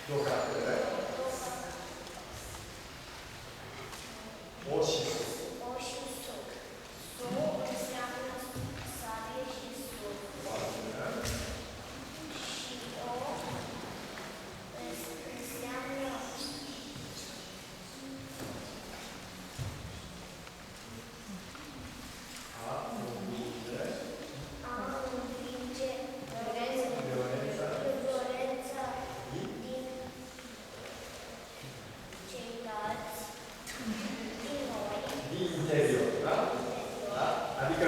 Două caractere. O și su. O și su. Su înseamnă sabie și su. Și o înseamnă A învinge. a învinge violența din ceilalți, din noi. Din interior, da? Da? Adică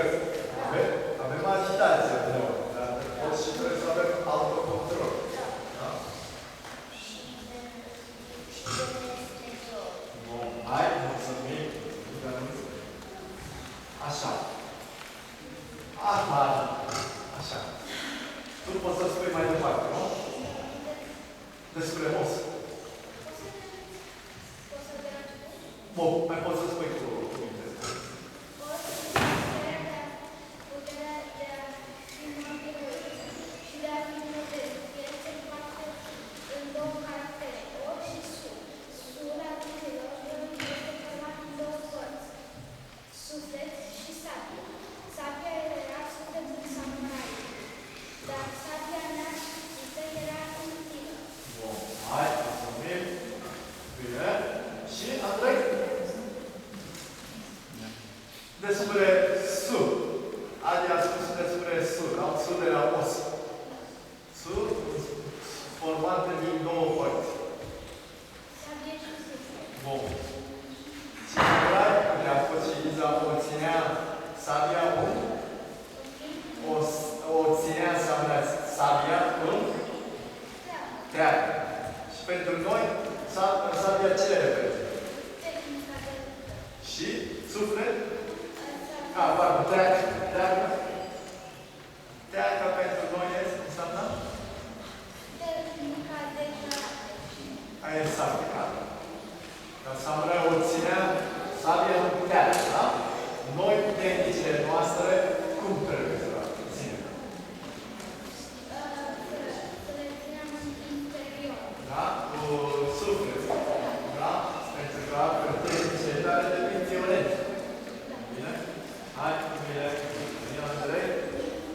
avem agitație de noi, dar toți și trebuie să avem autocontrol. Da? Și din exterior. Bun, hai, mulțumim. Așa. Asta. Așa. Tu poți să spui mai departe, nu? Despre os. Bun, mai poți să spui cu cuvinte. Puterea de a fi model și de a fi model. El se împarte în două caractere, o și su. Sura dintelor este format în două părți, suflet și sabie. Sabia era sufletul samuraiului, dar sabia neascuțită era în tine. Bun, hai, mulțumim. Bine. Și Andrei? Despre su. Adi a spus despre su, da? Su de la os. Su formată din două părți. Sabie și suflet. Bun. Samurai, care a fost și Liza, o ținea sabia unde? O ținea sabia în teatră. Și pentru noi, sabia ce reprezintă? Tehnica de luptă. Și suflet? Pardon, teatră.